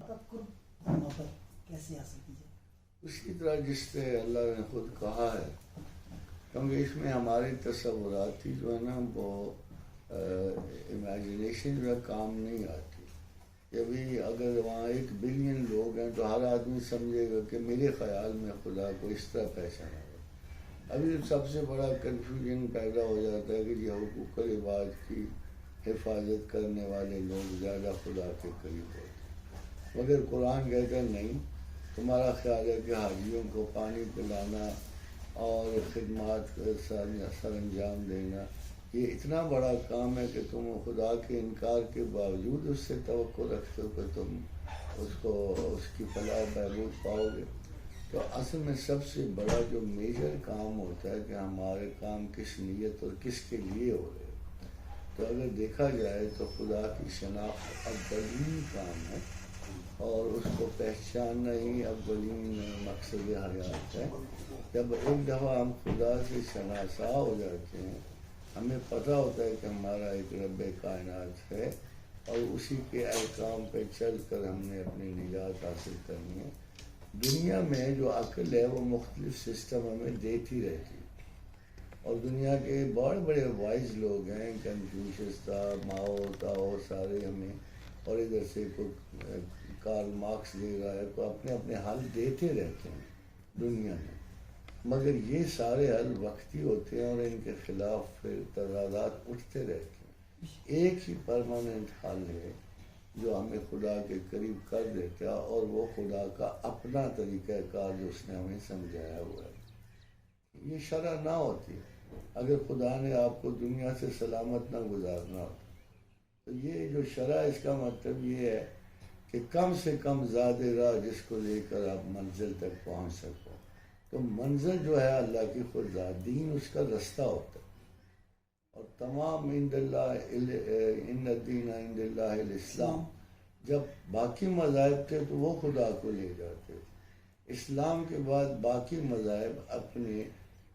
محبت کیسے حاصل کی جائے؟ اسی طرح جس سے اللہ نے خود کہا ہے، کیونکہ اس میں ہماری تصورات جو ہے نا وہ امیجنیشن جو ہے کام نہیں آتی. کہ ابھی اگر وہاں 1 بلین لوگ ہیں تو ہر آدمی سمجھے گا کہ میرے خیال میں خدا کو اس طرح پہچانا ہے. ابھی سب سے بڑا کنفیوژن پیدا ہو جاتا ہے کہ یہ حقوق العباد کی حفاظت کرنے والے لوگ زیادہ خدا کے قریب ہوتے ہیں، مگر قرآن کہتا ہے نہیں، تمہارا خیال ہے کہ حاجیوں کو پانی پلانا اور خدمات سر انجام دینا یہ اتنا بڑا کام ہے کہ تم خدا کے انکار کے باوجود اس سے توقع رکھتے ہو کہ تم اس کی فلاح بہبود پاؤ گے. تو اصل میں سب سے بڑا جو میجر کام ہوتا ہے کہ ہمارے کام کس نیت اور کس کے لیے ہو رہے ہیں. تو اگر دیکھا جائے تو خدا کی شناخت اولین کام ہے، اور اس کو پہچاننا ہی اولین مقصد حیات ہے. جب ایک دفعہ ہم خدا سے شناسا ہو جاتے ہیں، ہمیں پتہ ہوتا ہے کہ ہمارا ایک رب کائنات ہے اور اسی کے احکام پہ چل کر ہم نے اپنی نجات حاصل کرنی ہے. دنیا میں جو عقل ہے وہ مختلف سسٹم ہمیں دیتی رہتی ہے، اور دنیا کے بڑے بڑے وائز لوگ ہیں، کنفیوشس تھا، ماؤ تھا، اور سارے ہمیں، اور ادھر سے کوئی کارل مارکس دے رہا ہے، تو اپنے اپنے حل دیتے رہتے ہیں دنیا میں. مگر یہ سارے حل وقتی ہوتے ہیں اور ان کے خلاف پھر تضادات اٹھتے رہتے ہیں. ایک ہی پرماننٹ حل ہے جو ہمیں خدا کے قریب کر دیتا ہے، اور وہ خدا کا اپنا طریقہ کار جو اس نے ہمیں سمجھایا ہوا ہے. یہ شرع نہ ہوتی اگر خدا نے آپ کو دنیا سے سلامت نہ گزارنا ہوتا. تو یہ جو شرع اس کا مطلب یہ ہے کہ کم سے کم زیادہ راہ جس کو لے کر آپ منزل تک پہنچ سکو. تو منزل جو ہے اللہ کی خود ذات، دین اس کا رستہ ہوتا ہے. اور تمام عند اللہ ان الدین عند اللہ الاسلام، جب باقی مذاہب تھے تو وہ خدا کو لے جاتے تھے. اسلام کے بعد باقی مذاہب اپنے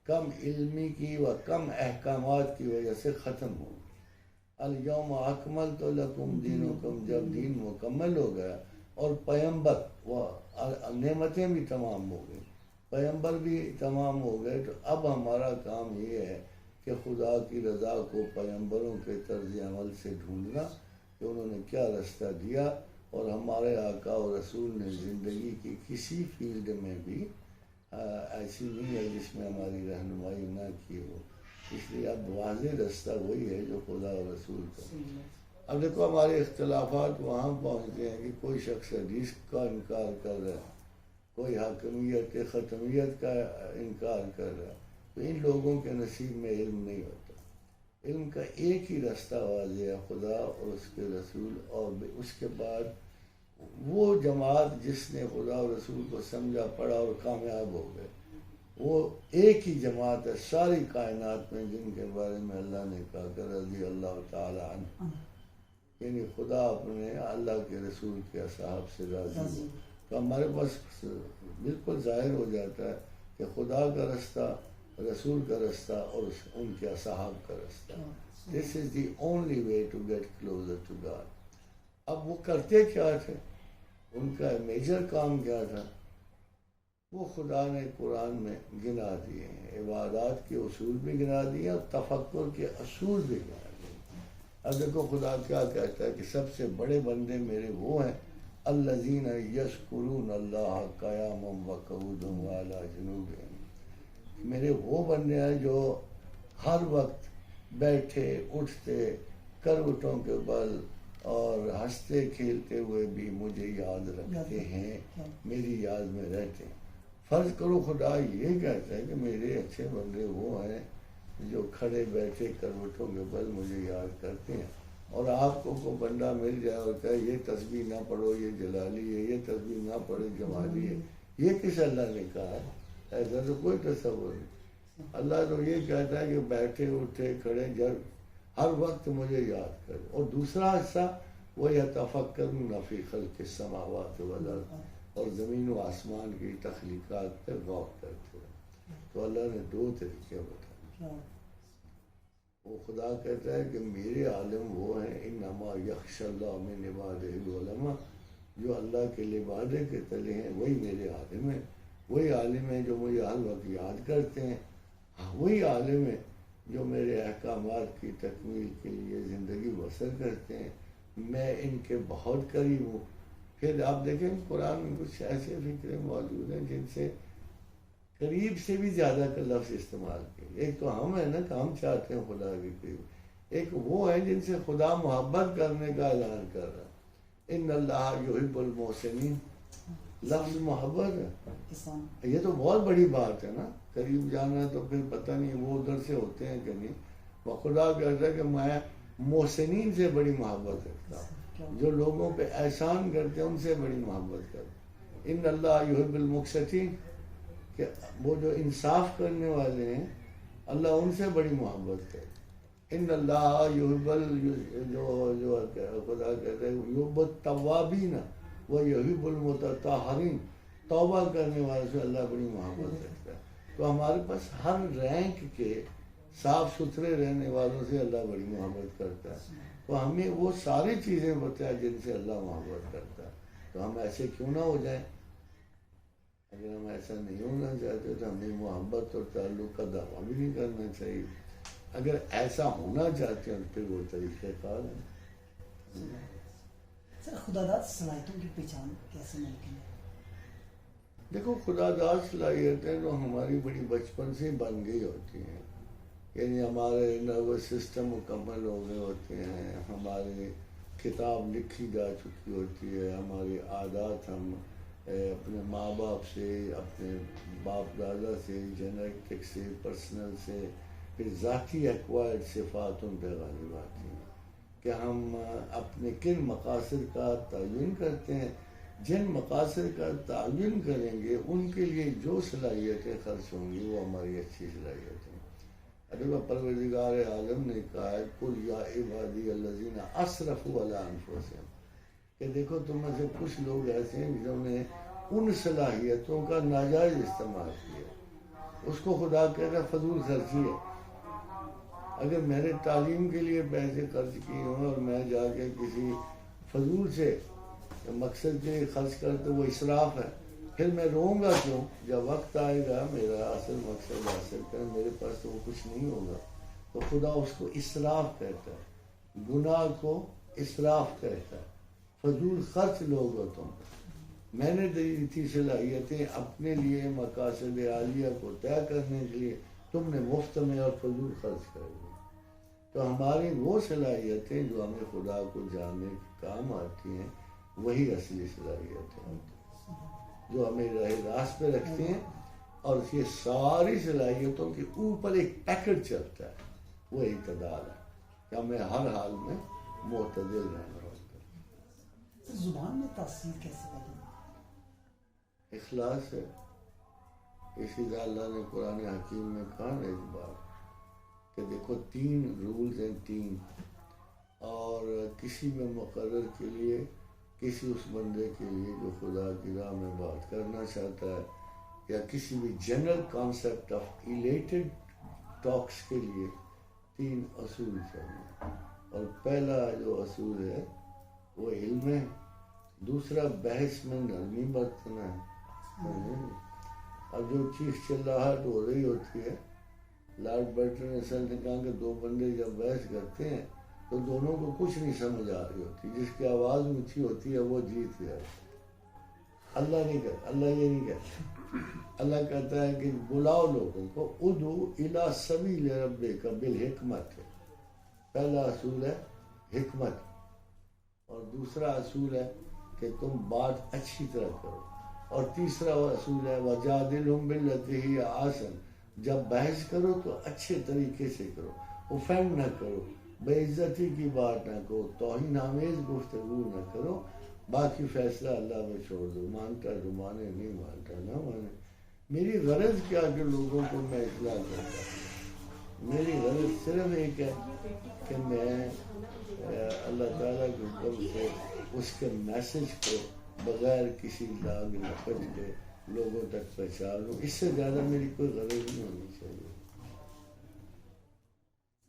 کم علمی کی و کم احکامات کی وجہ سے ختم ہو گئے. الیوم اکملت لکم دینکم، جب دین مکمل ہو گیا اور پیغمبر و نعمتیں بھی تمام ہو گئی، پیغمبر بھی تمام ہو گئے، تو اب ہمارا کام یہ ہے کہ خدا کی رضا کو پیغمبروں کے طرز عمل سے ڈھونڈنا کہ انہوں نے کیا رستہ دیا. اور ہمارے آقا و رسول نے زندگی کی کسی فیلڈ میں بھی ایسی نہیں ہے جس میں ہماری رہنمائی نہ کی ہو. اس لیے اب واضح رستہ وہی ہے جو خدا و رسول کا. اب دیکھو ہمارے اختلافات وہاں پہنچتے ہیں کہ کوئی شخص حدیث کا انکار کر رہا ہے، کوئی حاکمیت ختمیت کا انکار کر رہا ہے. تو ان لوگوں کے نصیب میں علم نہیں ہوتا. علم کا ایک ہی رستہ واضح ہے، خدا اور اس کے رسول. اور اس کے بعد وہ جماعت جس نے خدا اور رسول کو سمجھا پڑھا اور کامیاب ہو گئے، وہ ایک ہی جماعت ہے ساری کائنات میں جن کے بارے میں اللہ نے کہا کہ رضی اللہ تعالی عنہ، یعنی خدا اپنے اللہ کے رسول کے اصحاب سے راضی ہو. تو ہمارے پاس بالکل ظاہر ہو جاتا ہے کہ خدا کا رستہ، رسول کا رستہ اور ان کے اصحاب کا رستہ. This is the only way to get closer to God. اب وہ کرتے کیا تھے، ان کا میجر کام کیا تھا، وہ خدا نے قرآن میں گنا دیے ہیں. عبادات کے اصول بھی گنا دیے اور تفکر کے اصول بھی گنا دیے. اب دیکھو خدا کیا کہتا ہے کہ سب سے بڑے بندے میرے وہ ہیں الذین یذکرون اللہ قیاما وقعودا وعلی جنوبہم. میرے وہ بندے ہیں جو ہر وقت بیٹھے اٹھتے کروٹوں کے بل اور ہنستے کھیلتے ہوئے بھی مجھے یاد رکھتے ہیں، میری یاد میں رہتے ہیں. فرض کرو خدا یہ کہتا ہے کہ میرے اچھے بندے وہ ہیں جو کھڑے بیٹھے کروٹوں کے بل مجھے یاد کرتے ہیں، اور آپ کو کوئی بندہ مل جائے اور کہے یہ تسبیح نہ پڑھو یہ جلالی ہے، یہ تسبیح نہ پڑھو جمالی ہے، یہ کس اللہ نے کہا ہے؟ ایسا تو کوئی تصور نہیں. اللہ تو یہ کہتا ہے کہ بیٹھے اٹھے کھڑے جب ہر وقت مجھے یاد کرو. اور دوسرا حصہ وہ یتفکرون فی خلق السماوات والارض، اور زمین و آسمان کی تخلیقات پہ غور کرتے ہیں. تو اللہ نے 2 طریقے بتائے. وہ خدا کہتا ہے کہ میرے عالم وہ ہیں انما یخشی اللہ من عبادہ العلماء، جو اللہ کے لبادے کے تلے ہیں وہی میرے عالم ہیں، وہی عالم ہیں جو مجھے ہر وقت یاد کرتے ہیں، وہی عالم ہیں جو میرے احکامات کی تکمیل کے لیے زندگی بسر کرتے ہیں، میں ان کے بہت قریب ہوں۔ پھر آپ دیکھیں قرآن میں کچھ ایسے فکرے موجود ہیں جن سے قریب سے بھی زیادہ کا لفظ استعمال کیا۔ ایک تو ہم ہیں نا کہ ہم چاہتے ہیں خدا کے قریب، ایک وہ ہے جن سے خدا محبت کرنے کا اعلان کر رہا ہے، ان اللہ یحب المحسنین، لفظ محبت ہے۔ یہ تو بہت بڑی بات ہے نا، قریب جانا تو پھر پتہ نہیں وہ ادھر سے ہوتے ہیں کہ نہیں، وہ خدا کہتا ہے کہ میں محسنین سے بڑی محبت رکھتا ہوں، جو لوگوں پہ احسان کرتے ہیں ان سے بڑی محبت کرتا ہوں۔ ان اللہ یحب المقسطین، کہ وہ جو انصاف کرنے والے ہیں اللہ ان سے بڑی محبت کرے۔ ان اللہ یحب جو خدا کہتا ہے یحب التوابین و یحب المتطہرین، توبہ کرنے والے سے اللہ بڑی محبت رکھتا ہے۔ تو ہمارے پاس ہر رینک کے صاف ستھرے رہنے والوں سے اللہ بڑی محبت کرتا ہے، تو ہمیں وہ ساری چیزیں بتائیں جن سے اللہ محبت کرتا ہے، تو ہم ایسے کیوں نہ ہو جائیں۔ اگر ہم ایسا نہیں ہونا چاہتے تو ہمیں محبت اور تعلق کا دعویٰ بھی نہیں کرنا چاہیے، اگر ایسا ہونا چاہتے ہیں پھر وہ طریقہ کار ہے۔ سر خدا داد صلاحیتوں کی پہچان کیسے ممکن ہے؟ دیکھو خدا داد صلاحیتیں تو ہماری بڑی بچپن سے بن گئی ہوتی ہیں، یعنی ہمارے نروس سسٹم مکمل ہو گئے ہوتے ہیں، ہماری کتاب لکھی جا چکی ہوتی ہے، ہماری عادات ہم اپنے ماں باپ سے، اپنے باپ دادا سے، جینیٹک سے، پرسنل سے، پھر ذاتی ایکوائرڈ صفات ان پہ غالب آتی ہیں کہ ہم اپنے کن مقاصد کا تعین کرتے ہیں، جن مقاصد کا تعین کریں گے ان کے لیے جو صلاحیتیں خرچ ہوں گی وہ ہماری اچھی صلاحیتیں ہیں۔ ابھی پروردگار عالم نے کہا ہے قل یا عبادی الذین اسرفوا علی انفسہم، کہ دیکھو تم میں سے کچھ لوگ ایسے ہیں جنہوں نے ان صلاحیتوں کا ناجائز استعمال کیا، اس کو خدا کہتا ہے فضول خرچی ہے۔ اگر میں نے تعلیم کے لیے پیسے خرچ کیے ہوں اور میں جا کے کسی فضول سے مقصد کے خرچ کر تو وہ اسراف ہے، پھر میں روں گا کیوں؟ جب وقت آئے گا میرا اصل مقصد حاصل کر میرے پاس تو وہ کچھ نہیں ہوگا، تو خدا اس کو اسراف کہتا ہے، گناہ کو اسراف کہتا ہے، فضول خرچ لوگ ہو تم۔ میں نے دی تھی صلاحیتیں اپنے لیے مقاصد عالیہ کو طے کرنے کے لیے، تم نے مفت میں اور فضول خرچ کر دی۔ تو ہماری وہ صلاحیتیں جو ہمیں خدا کو جاننے کے کام آتی ہیں وہی اصلی صلاحیتیں ہوتی ہیں جو ہمیں راہ راست پہ رکھتی ہیں، اور یہ ساری صلاحیتوں کے اوپر ایک پیکٹ چلتا ہے، وہ اعتدال ہے کہ ہمیں ہر حال میں معتدل رہنا ہوتا ہے۔ زبان میں تاثیر کیسے پیدا؟ اخلاص ہے، اسی لیے اللہ نے قرآن حکیم میں کہا نا ایک بار کہ دیکھو 3 رولز ہیں، 3، اور کسی میں مقرر کے لیے، کسی اس بندے کے لیے جو خدا کی راہ میں بات کرنا چاہتا ہے، یا کسی بھی جنرل کانسیپٹ آف ایلیٹڈ ٹاکس کے لیے 3 اصول چاہیے، اور پہلا جو اصول ہے وہ علم ہے، دوسرا بحث میں نرمی برتنا ہے۔ اب جو چیز چلاہٹ ہو رہی ہوتی ہے، لارڈ برٹن نے کہا کہ 2 بندے جب بحث کرتے ہیں تو دونوں کو کچھ نہیں سمجھ آ رہی ہوتی، جس کی آواز اونچی ہوتی ہے وہ جیت گیا۔ اللہ نہیں کہتا، اللہ یہ نہیں کہتا، اللہ کہتا ہے کہ بلاؤ لوگوں کو، ادعو الی سبیل ربک بالحکمت، پہلا اصول ہے حکمت، اور دوسرا اصول ہے کہ تم بات اچھی طرح کرو، اور تیسرا اصول ہے وجادلہم باللتی ہی احسن، جب بحث کرو تو اچھے طریقے سے کرو، اوفینڈ نہ کرو، بے عزتی کی بات نہ کرو، توہین آمیز گفتگو نہ کرو، باقی فیصلہ اللہ میں چھوڑ دو، مانتا تو مانے، نہیں مانتا نہ مانے۔ میری غرض کیا کہ لوگوں کو میں اصلاح کرتا ہوں، میری غرض صرف ایک ہے کہ میں اللہ تعالیٰ کے حکم سے اس کے میسج کو بغیر کسی لاگ لپٹ کے لوگوں تک پہنچانوں، اس سے زیادہ میری کوئی غرض نہیں ہونی چاہیے۔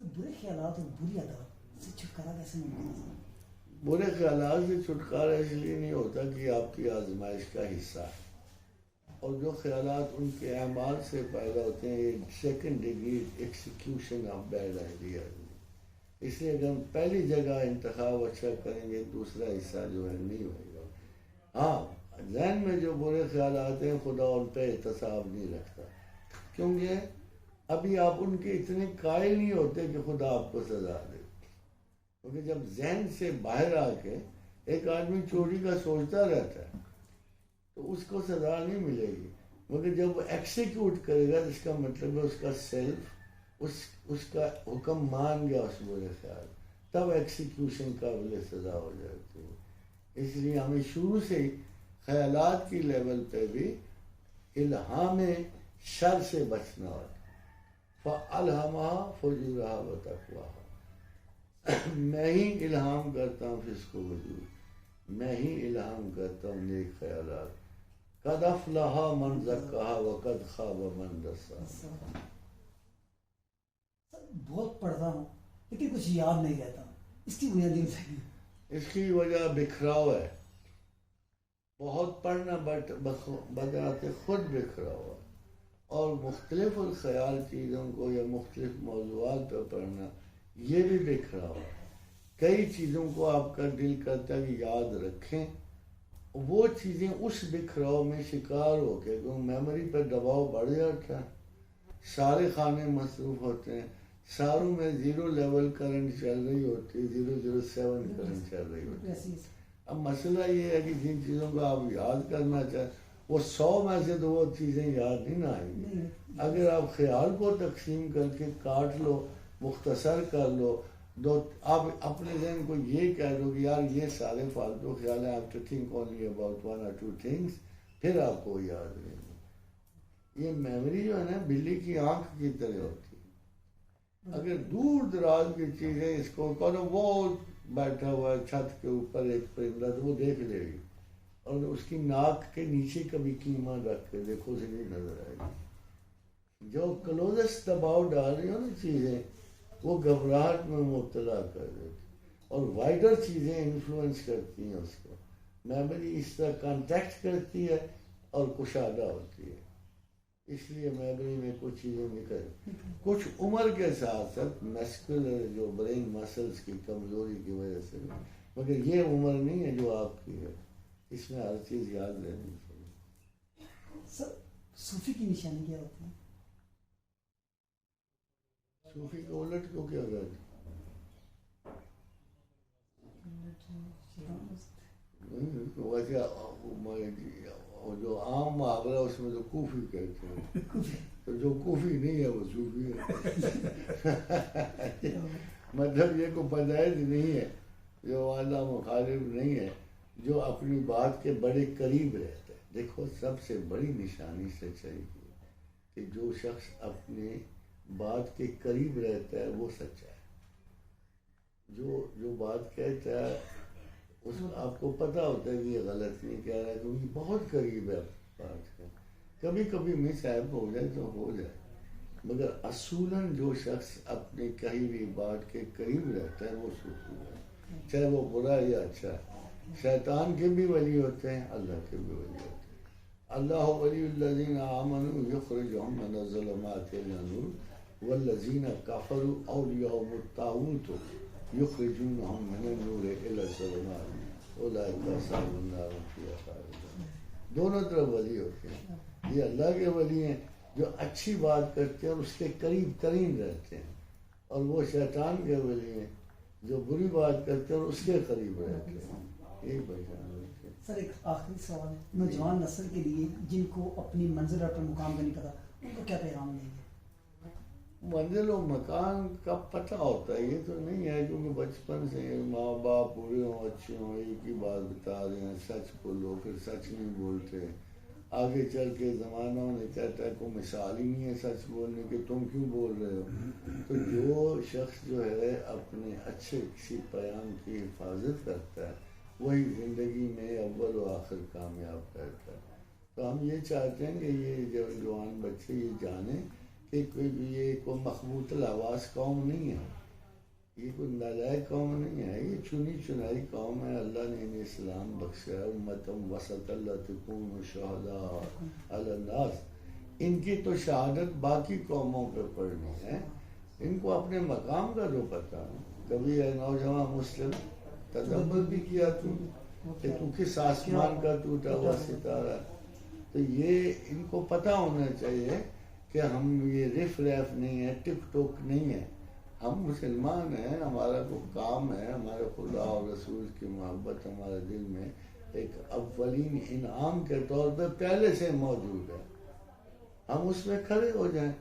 برے خیالات اور بری عادات سے چھٹکارا کیسے ممکن ہے؟ برے خیالات سے چھٹکارا اس لیے نہیں ہوتا کہ آپ کی آزمائش کا حصہ ہے، اور جو خیالات ان کے اعمال سے پیدا ہوتے ہیں یہ second degree execution of bad idea. اس لیے اگر ہم پہلی جگہ انتخاب اچھا کریں گے دوسرا حصہ جو ہے نہیں ہوئے گا. ہاں ذہن میں جو برے خیالات ہیں خدا ان پہ احتساب نہیں رکھتا، کیونکہ ابھی آپ ان کے اتنے قائل نہیں ہوتے کہ خدا آپ کو سزا دے. کیونکہ جب ذہن سے باہر آ کے ایک آدمی چوری کا سوچتا رہتا ہے تو اس کو سزا نہیں ملے گی، مگر جب وہ ایکسیکیوٹ کرے گا اس کا مطلب ہے اس کا سیلف اس کا حکم مان گیا اس برے خیال، تب ایکسیکیوشن قابل سزا ہو جاتی ہے. اس لیے ہمیں شروع سے ہی خیالات کی لیول پہ بھی الہام شر سے بچنا ہوتا. فَأَلْهَمَهَا فُجُورَهَا وَتَقْوَاهَا. میں ہی الہام کرتا ہوں فسق و وجود، میں ہی الہام کرتا ہوں نیک خیالات. قَدْ أَفْلَحَ مَنْ زَكَّاهَا وَقَدْ خَابَ مَنْ دَسَّاهَا. بہت پڑھتا ہوں لیکن کچھ یاد نہیں رہتا، اس کی بنیادی وجہ اس کی وجہ بکھراؤ ہے. بہت پڑھنا بجات خود بکھراؤ ہے، اور مختلف الخیال چیزوں کو یا مختلف موضوعات پہ پڑھنا یہ بھی بکھراؤ ہے. کئی چیزوں کو آپ کا دل کرتا ہے کہ یاد رکھیں، وہ چیزیں اس بکھراؤ میں شکار ہو کے میموری پہ دباؤ بڑھ جاتا ہے. سارے خانے مصروف ہوتے ہیں، ساروں میں 0 لیول کرنٹ چل رہی ہوتی ہے، 007 کرنٹ چل رہی ہوتی ہے. اب مسئلہ یہ ہے کہ جن چیزوں کو آپ یاد کرنا چاہیں وہ 100 میں سے تو وہ چیزیں یاد نہیں نہ آئیں گی. اگر آپ خیال کو تقسیم کر کے کاٹ لو، مختصر کر لو، آپ اپنے ذہن کو یہ کہہ دو کہ یار یہ سارے فالتو خیال ہیں، آپ to think only about 1 or 2 things، پھر آپ کو یاد رہیں گے. یہ میموری جو ہے نا بلی کی آنکھ کی طرح ہوتی ہے. اگر دور دراز کی چیزیں اس کو کرو، وہ بیٹھا ہوا ہے چھت کے اوپر ایک پرندہ تو وہ دیکھ لے گی، اور اس کی ناک کے نیچے کبھی قیمہ رکھ کے دیکھو اسے نہیں نظر آئے گی. جو کلوزسٹ دباؤ ڈال رہی ہو نا چیزیں، وہ گھبراہٹ میں مبتلا کر دیتی، اور وائڈر چیزیں انفلوئنس کرتی ہیں اس کو. میموری اس طرح کانٹیکٹ کرتی ہے اور کشادہ ہوتی ہے. اس لیے میموری میں کچھ چیزیں نکل کچھ عمر کے ساتھ ساتھ مسکولر جو برین مسلز کی کمزوری کی وجہ سے، مگر یہ عمر نہیں ہے جو آپ کی ہے، اس میں ہر چیز یاد رہنی چاہیے. سر صوفی کی نشانی کیا ہوتی ہے؟ صوفی کو الٹ کو کیا کہتے ہیں؟ ویسے جو عام محاورہ اس میں تو کوفی کہتے ہیں، تو جو کوفی نہیں ہے وہ صوفی ہے. مطلب یہ کوئی پیدائش نہیں ہے، جو والا مخالف نہیں ہے، جو اپنی بات کے بڑے قریب رہتا ہے. دیکھو سب سے بڑی نشانی سچائی کی کہ جو شخص اپنے بات کے قریب رہتا ہے وہ سچا ہے. جو بات کہتا ہے اس میں آپ کو پتہ ہوتا ہے کہ یہ غلط نہیں کہہ رہا ہے، کیونکہ بہت قریب ہے بات کا. کبھی کبھی مس ایپ ہو جائے تو ہو جائے، مگر اصولاً جو شخص اپنے کہی ہوئی بات کے قریب رہتا ہے وہ صوفی ہے، چاہے وہ برا یا اچھا ہے. شیطان کے بھی ولی ہوتے ہیں، اللہ کے بھی ولی ہوتے ہیں. اللہ ولی الذین آمنوا یخرجہم من الظلمات الی النور والذین کفروا اولیاءہم الطاغوت یخرجونہم من النور الی الظلمات اولئک اصحاب النار هم فیہا خالدون. دونوں طرف ولی ہوتے ہیں. یہ اللہ کے ولی ہیں جو اچھی بات کرتے ہیں اور اس کے قریب ترین رہتے ہیں، اور وہ شیطان کے ولی ہیں جو بری بات کرتے ہیں اور اس کے قریب رہتے ہیں. یہی پہچان ہوتی ہے. سر ایک آخری سوال ہے، نوجوان نسل کے لیے جن کو اپنی منزل اور اپنا مقام کا نہیں پتا، ان کو کیا پیغام دیں گے؟ منزل و مکان کا پتہ ہوتا ہے، یہ تو نہیں ہے، کیونکہ بچپن سے ماں باپ بوڑھے ہوں اچھے ہوں ایک ہی بات بتا رہے ہیں، سچ بولو، پھر سچ نہیں بولتے. آگے چل کے زمانوں نے کہتا ہے کوئی مثال ہی نہیں ہے سچ بولنے کے، تم کیوں بول رہے ہو. تو جو شخص جو ہے اپنے اچھے کسی پیام کی حفاظت کرتا ہے وہی زندگی میں اول و آخر کامیاب کرتا ہے. تو ہم یہ چاہتے ہیں کہ یہ جوان بچے یہ جانیں کہ یہ کوئی مخبوط الحواس قوم نہیں ہے، یہ کوئی نالائق قوم نہیں ہے، یہ چنی چنائی قوم ہے، اللہ نے انہیں اسلام بخشا ہے، امتم وسط اللہ تکون شہداء علی الناس۔ ان کی تو شہادت باقی قوموں پہ پڑھنی ہے، ان کو اپنے مقام کا جو پتہ ہے۔ کبھی اے نوجوان مسلم تدبر بھی کیا کہ تو کس آسمان کا ٹوٹا ہوا ستارہ ہے؟ تو یہ ان کو پتہ ہونا چاہیے کہ ہم یہ رف ریف نہیں ہے، ٹک ٹوک نہیں ہے، ہم مسلمان ہیں، ہمارا کو کام ہے، ہمارے خدا اور رسول کی محبت ہمارے دل میں ایک اولین انعام کے طور پہ پہلے سے موجود ہے، ہم اس میں کھڑے ہو جائیں،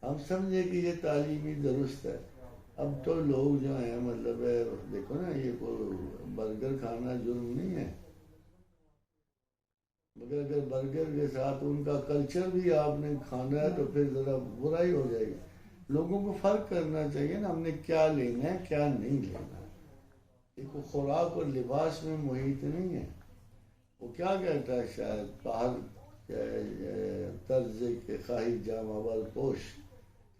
ہم سمجھیں کہ یہ تعلیمی درست ہے۔ اب تو لوگ جو ہیں مطلب ہے، دیکھو نا، یہ کوئی برگر کھانا جرم نہیں ہے، مگر اگر برگر کے ساتھ ان کا کلچر بھی آپ نے کھانا ہے تو پھر ذرا برائی ہو جائے گی۔ لوگوں کو فرق کرنا چاہیے نا، ہم نے کیا لینا ہے کیا نہیں لینا ہے۔ ایک خوراک اور لباس میں محیط نہیں ہے۔ وہ کیا کہتا ہے شاید، باہر طرز کے خواہی جامہ ور پوش،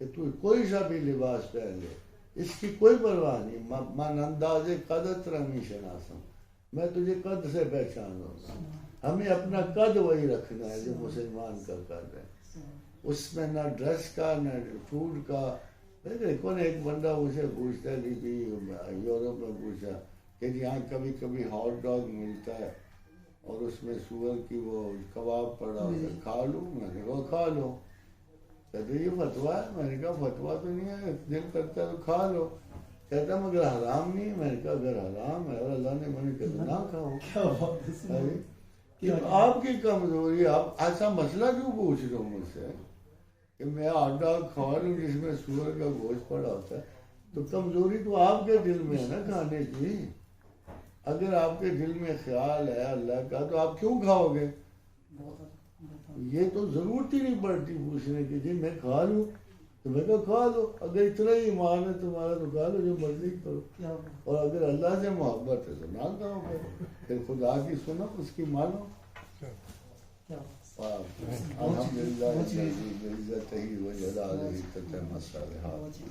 کہ تو کوئی سا بھی لباس پہن لے، اس کی کوئی پرواہ نہیں، من انداز قدت رمی شناسم، میں تجھے قد سے پہچان لوں گا۔ ہمیں اپنا قد وہی رکھنا ہے جو مسلمان کا قد ہے، اس میں نہ ڈریس کا نہ فوڈ کا۔ دیکھو نا، ایک بندہ مجھے پوچھتا ہے کہ یورپ میں پوچھا کہ یہاں کبھی کبھی ہاٹ ڈاگ ملتا ہے اور اس میں سور کی وہ کباب پڑا ہوتا ہے، کھا لوں؟ میں نے کہا کھا لو۔ کہتے یہ فتویٰ ہے؟ میں نے کہا فتویٰ تو نہیں ہے، دل کرتا ہے تو کھا لو۔ کہتا مگر حرام نہیں ہے؟ میں نے کہا اگر حرام ہے اور اللہ نے منع کیا تو نہ کھاؤ۔ کہ آپ کی کمزوری، آپ ایسا مسئلہ کیوں پوچھ رہے ہو مجھ سے کہ میں آٹا کھا لوں جس میں سور کا گوشت پڑا ہوتا ہے؟ تو کمزوری تو آپ کے دل میں ہے نا کھانے کی۔ اگر آپ کے دل میں خیال ہے اللہ کا تو آپ کیوں کھاؤ گے؟ یہ تو ضرورت ہی نہیں پڑتی پوچھنے کی، جی میں کھا لوں؟ تو میں کہا کھا لو، اگر اتنا ہی ایمان ہے تمہارا تو کھا لو، جو مرضی کرو، اور اگر اللہ سے محبت ہے تو نہ کھاؤ گے، پھر خدا کی سنو، اس کی مانو۔ الحمدللہ الذی بعزتہ و جلالہ تتم الصالحات۔